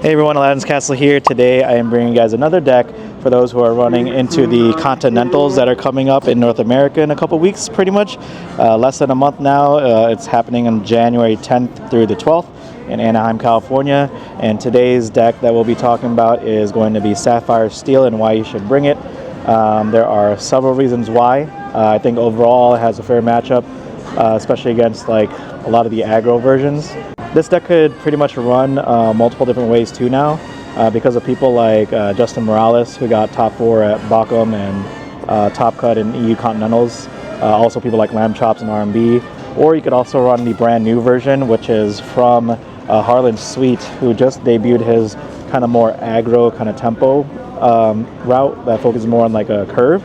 Hey everyone, Aladdin's Castle here. Today I am bringing you guys another deck for those who are running into the Continentals that are coming up in North America in a couple weeks, pretty much. Less than a month now. It's happening on January 10th through the 12th in Anaheim, California. And today's deck that we'll be talking about is going to be Sapphire Steel and why you should bring it. There are several reasons why. I think overall it has a fair matchup, especially against like a lot of the aggro versions. This deck could pretty much run multiple different ways too now because of people like Justin Morales, who got top 4 at Bockham and top cut in EU Continentals. Also people like Lamb Chops and R&B. Or you could also run the brand new version, which is from Harlan Sweete, who just debuted his kind of more aggro kind of tempo route that focuses more on like a curve.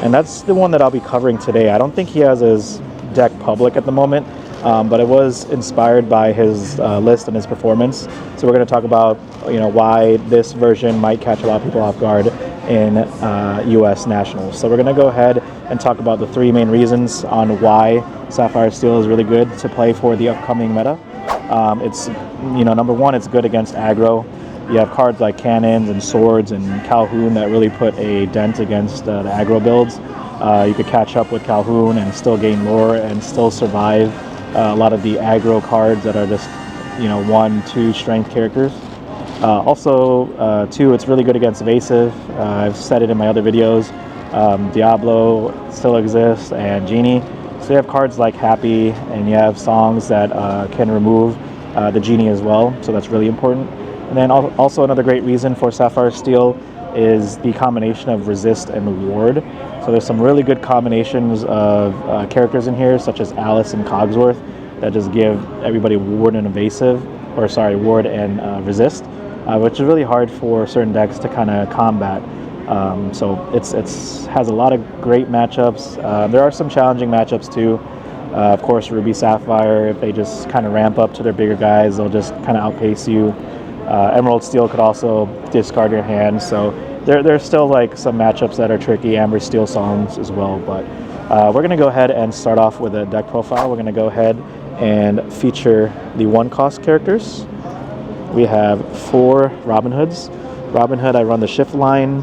And that's the one that I'll be covering today. I don't think he has his deck public at the moment. But it was inspired by his list and his performance. So we're going to talk about, why this version might catch a lot of people off guard in U.S. Nationals. So we're going to go ahead and talk about the 3 main reasons on why Sapphire Steel is really good to play for the upcoming meta. It's, number one, it's good against aggro. You have cards like Cannons and Swords and Calhoun that really put a dent against the aggro builds. You could catch up with Calhoun and still gain lore and still survive a lot of the aggro cards that are just 1-2 strength characters. Also, 2, it's really good against Evasive. I've said it in my other videos. Diablo still exists, and Genie. So you have cards like Happy, and you have songs that can remove the Genie as well, so that's really important. And then also another great reason for Sapphire Steel is the combination of Resist and Ward. So there's some really good combinations of characters in here, such as Alice and Cogsworth, that just give everybody Ward and Ward and Resist, which is really hard for certain decks to kind of combat. So it's has a lot of great matchups. There are some challenging matchups too. Of course, Ruby Sapphire, if they just kind of ramp up to their bigger guys, they'll just kind of outpace you. Emerald Steel could also discard your hand, so there's still like some matchups that are tricky. Amber Steel songs as well, but we're going to go ahead and start off with a deck profile. We're going to go ahead and feature the 1-cost characters. We have 4 Robin Hoods. Robin Hood, I run the Shift line.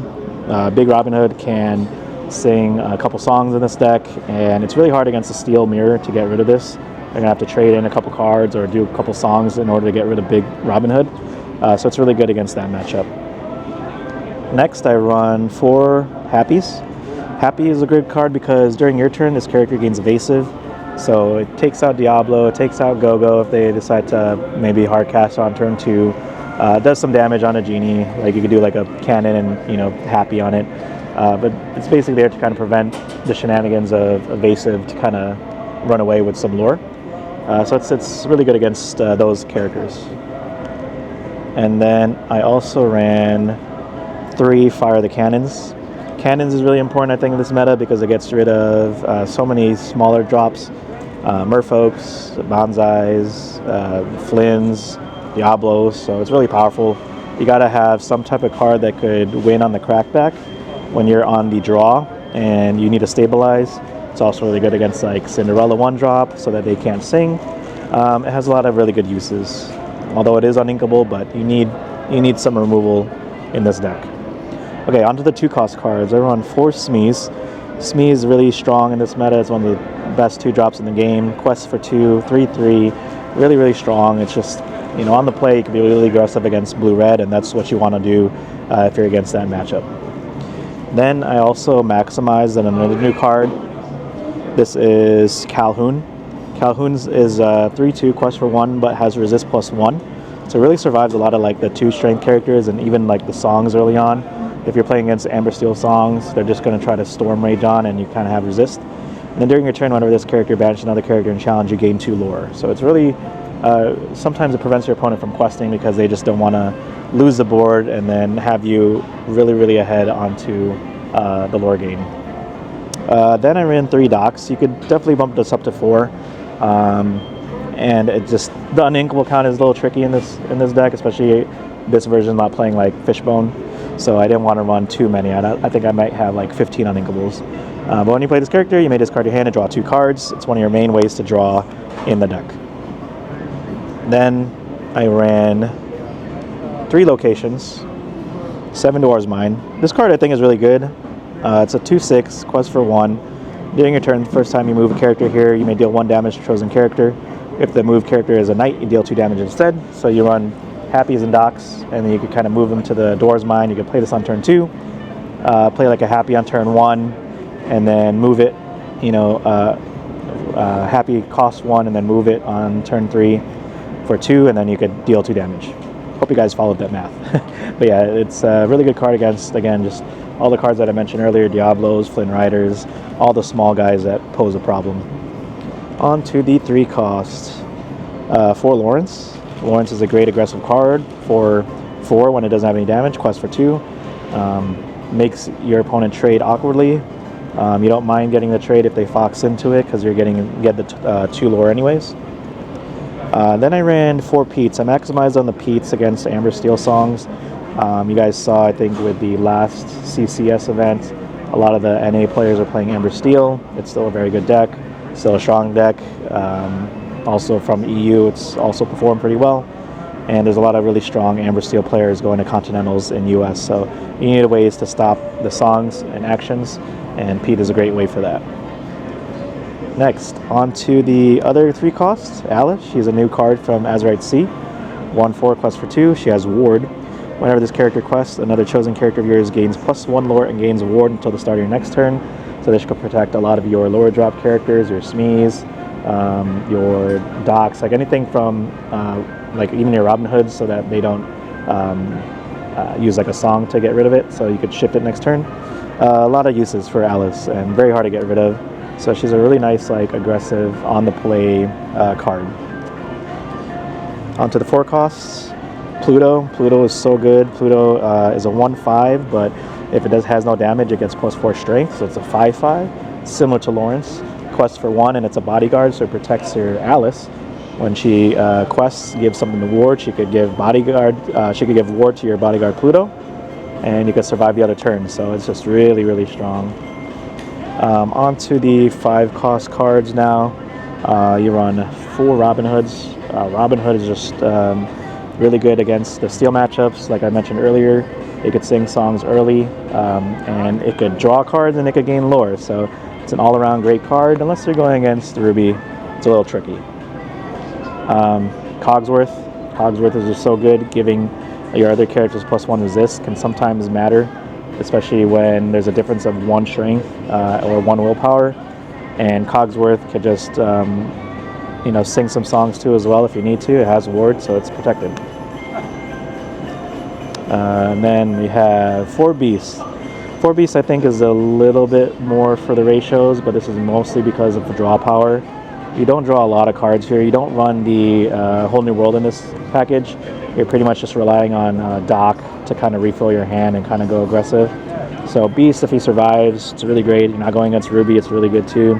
Big Robin Hood can sing a couple songs in this deck, and it's really hard against the Steel Mirror to get rid of this. They're going to have to trade in a couple cards or do a couple songs in order to get rid of Big Robin Hood. So it's really good against that matchup. Next, I run 4 Happies. Happy is a good card because during your turn, this character gains Evasive. So it takes out Diablo, it takes out Go-Go if they decide to maybe hard cast on turn 2. Does some damage on a Genie, like you could do like a Cannon and Happy on it. But it's basically there to kind of prevent the shenanigans of Evasive to kind of run away with some lore. So it's really good against those characters. And then I also ran 3 Fire the Cannons. Cannons is really important, I think, in this meta because it gets rid of so many smaller drops. Merfolks, Bonsais, Flynn's, Diablos, so it's really powerful. You gotta have some type of card that could win on the crackback when you're on the draw and you need to stabilize. It's also really good against like Cinderella 1-drop so that they can't sing. It has a lot of really good uses. Although it is uninkable, but you need some removal in this deck. Okay, onto the 2-cost cards. I run 4 Smees. Smee is really strong in this meta. It's one of the best 2-drops in the game. Quest for 2, 3/3, really, really strong. It's just, on the play, you can be really aggressive against blue-red, and that's what you want to do if you're against that matchup. Then I also maximized another new card. This is Calhoun. Calhoun is 3/2, quest for 1, but has resist +1. So it really survives a lot of like the 2 strength characters and even like the songs early on. If you're playing against Amber Steel songs, they're just going to try to Storm Rage on and you kind of have resist. And then during your turn, whenever this character banishes another character in challenge, you gain 2 lore. So it's really, sometimes it prevents your opponent from questing because they just don't want to lose the board and then have you really, really ahead onto the lore gain. Then I ran 3 Docks. You could definitely bump this up to 4. And it just, the uninkable count is a little tricky in this deck, especially this version not playing like Fishbone. So I didn't want to run too many. I think I might have like 15 uninkables. But when you play this character, you may discard your hand and draw 2 cards. It's one of your main ways to draw in the deck. Then I ran 3 locations, 7 Dwarves Mine. This card I think is really good. It's a 2/6, quest for 1. During your turn, the first time you move a character here, you may deal 1 damage to a chosen character. If the moved character is a knight, you deal 2 damage instead. So you run Happies and Docks, and then you can kind of move them to the Dwarves Mine. You can play this on turn 2, play like a Happy on turn 1, and then move it, you know, Happy costs 1, and then move it on turn 3 for 2, and then you could deal 2 damage. Hope you guys followed that math. But yeah, it's a really good card against, again, just all the cards that I mentioned earlier, Diablos, Flynn Riders, all the small guys that pose a problem. On to the 3 cost. For Lawrence. Lawrence is a great aggressive card for 4 when it doesn't have any damage, quest for 2. Makes your opponent trade awkwardly. You don't mind getting the trade if they fox into it because you're get the 2 lore anyways. Then I ran 4 Peats. I maximized on the Peats against Amber Steel songs. You guys saw, I think, with the last CCS event, a lot of the NA players are playing Amber Steel. It's still a very good deck, still a strong deck. Also from EU, it's also performed pretty well. And there's a lot of really strong Amber Steel players going to Continentals in US. So you need ways to stop the songs and actions, and Pete is a great way for that. Next, on to the other 3 costs. Alice, she's a new card from Azerite Sea. 1/4, quest for 2. She has Ward. Whenever this character quests, another chosen character of yours gains +1 lore and gains Ward until the start of your next turn. So this could protect a lot of your lower drop characters, your Smees, your Docks, like anything from like even your Robin Hoods, so that they don't use like a song to get rid of it, so you could shift it next turn. A lot of uses for Alice, and very hard to get rid of. So she's a really nice, like, aggressive on the play card. On to the 4 costs. Pluto. Pluto is so good. Pluto is a 1/5, but if it has no damage, it gets +4 strength, so it's a 5/5, similar to Lawrence. Quest for 1, and it's a bodyguard, so it protects your Alice. When she quests, gives something to Ward. She could give bodyguard. She could give Ward to your bodyguard Pluto, and you could survive the other turn. So it's just really, really strong. On to the 5 cost cards now. You run 4 Robin Hoods. Robin Hood is just really good against the steel matchups. Like I mentioned earlier, it could sing songs early, and it could draw cards, and it could gain lore. So it's an all-around great card. Unless you're going against Ruby, it's a little tricky. Cogsworth. Cogsworth is just so good. Giving your other characters +1 resist can sometimes matter, especially when there's a difference of 1 strength or 1 willpower. And Cogsworth could just you know, sing some songs too as well if you need to. It has Ward, so it's protected. And then we have 4 Beasts. 4 Beasts I think is a little bit more for the ratios, but this is mostly because of the draw power. You don't draw a lot of cards here. You don't run the Whole New World in this package. You're pretty much just relying on Doc to kind of refill your hand and kind of go aggressive. So Beast, if he survives, it's really great. You're not going against Ruby, it's really good too.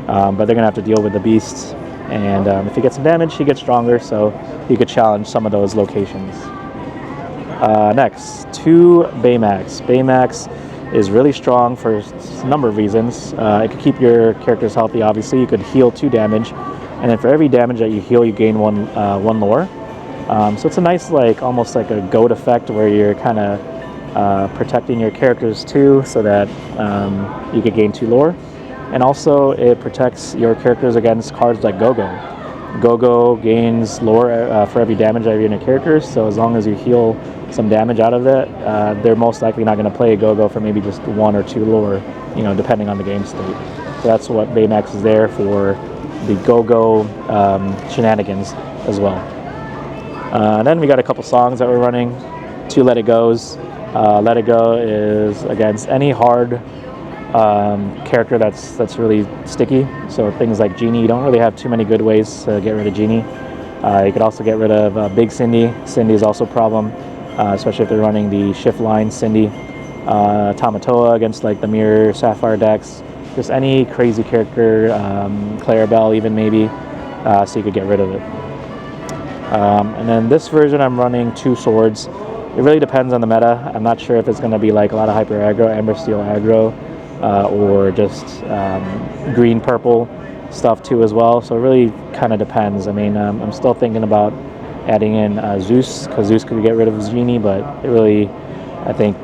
But they're going to have to deal with the Beasts. And if he gets some damage, he gets stronger, so he could challenge some of those locations. Next, 2 Baymax. Baymax is really strong for a number of reasons. It could keep your characters healthy, obviously. You could heal 2 damage, and then for every damage that you heal, you gain 1 lore. So it's a nice, like, almost like a goat effect where you're kind of protecting your characters too, so that you could gain 2 lore. And also it protects your characters against cards like Go-Go. Go-Go gains lore for every damage that you're in your characters, so as long as you heal some damage out of that, they're most likely not going to play Go-Go for maybe just 1 or 2 lore, you know, depending on the game state. So that's what Baymax is there for, the Go-Go shenanigans as well. Then we got a couple songs that we're running. 2 Let It Go's. Let It Go is against any hard character that's really sticky. So things like Genie, you don't really have too many good ways to get rid of Genie. You could also get rid of Big Cindy. Cindy is also a problem, especially if they're running the shift line Cindy. Tamatoa against like the Mirror Sapphire decks. Just any crazy character, Clarabelle even maybe, so you could get rid of it. And then this version I'm running 2 swords. It really depends on the meta. I'm not sure if it's going to be like a lot of hyper aggro, Amber Steel aggro, or just green-purple stuff too as well. So it really kind of depends. I mean, I'm still thinking about adding in Zeus, because Zeus could get rid of his Genie, but it really, I think,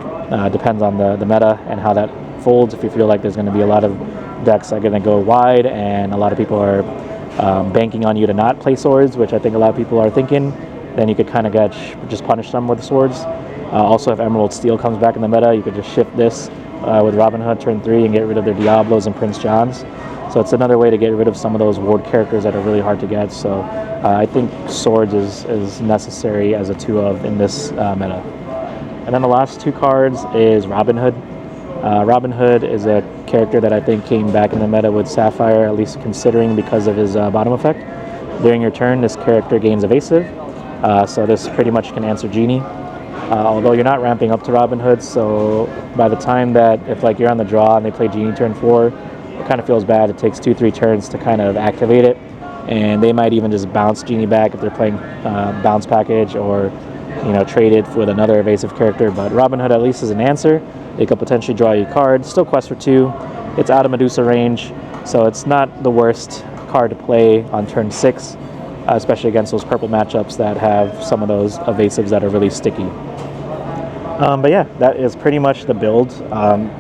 depends on the meta and how that folds. If you feel like there's going to be a lot of decks that are going to go wide and a lot of people are banking on you to not play swords, which I think a lot of people are thinking, then you could kind of just punish them with the swords. Also, if Emerald Steel comes back in the meta, you could just shift this with Robin Hood turn 3 and get rid of their Diablos and Prince Johns. So it's another way to get rid of some of those ward characters that are really hard to get. So I think swords is necessary as a 2-of in this meta. And then the last 2 cards is Robin Hood. Robin Hood is a character that I think came back in the meta with Sapphire, at least considering because of his bottom effect. During your turn, this character gains Evasive. So this pretty much can answer Genie. Although you're not ramping up to Robin Hood, so by the time that, if like you're on the draw and they play Genie turn 4, it kind of feels bad. It takes 2-3 turns to kind of activate it, and they might even just bounce Genie back if they're playing bounce package, or trade it with another evasive character. But Robin Hood at least is an answer. It could potentially draw you a card. Still quest for 2. It's out of Medusa range, so it's not the worst card to play on turn 6, especially against those purple matchups that have some of those evasives that are really sticky. But yeah, that is pretty much the build.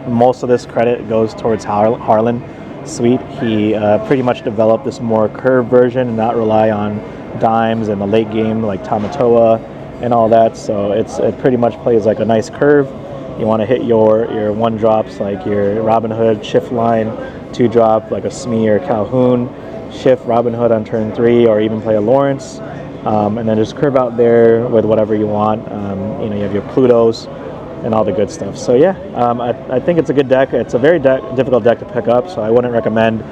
Most of this credit goes towards Harlan Sweete. He pretty much developed this more curved version and not rely on dimes in the late game like Tamatoa and all that. So it pretty much plays like a nice curve. You want to hit your 1-drops like your Robin Hood, shift line, 2-drop like a Smee or Calhoun, shift Robin Hood on turn 3, or even play a Lawrence. And then just curve out there with whatever you want. You have your Plutos and all the good stuff. So yeah, I think it's a good deck. It's a very difficult deck to pick up, so I wouldn't recommend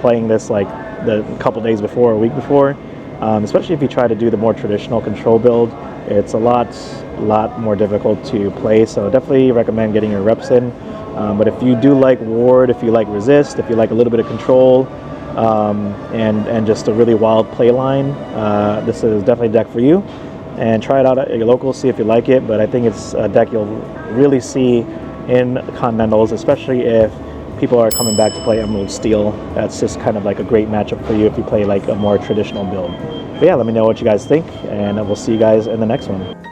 playing this like the couple days before or a week before, especially if you try to do the more traditional control build. It's a lot more difficult to play, so definitely recommend getting your reps in. But if you do like ward, if you like resist, if you like a little bit of control, and just a really wild play line, this is definitely a deck for you. And try it out at your local, see if you like it. But I think it's a deck you'll really see in Continentals, especially if people are coming back to play Emerald Steel. That's just kind of like a great matchup for you if you play like a more traditional build. But yeah, let me know what you guys think, and we'll see you guys in the next one.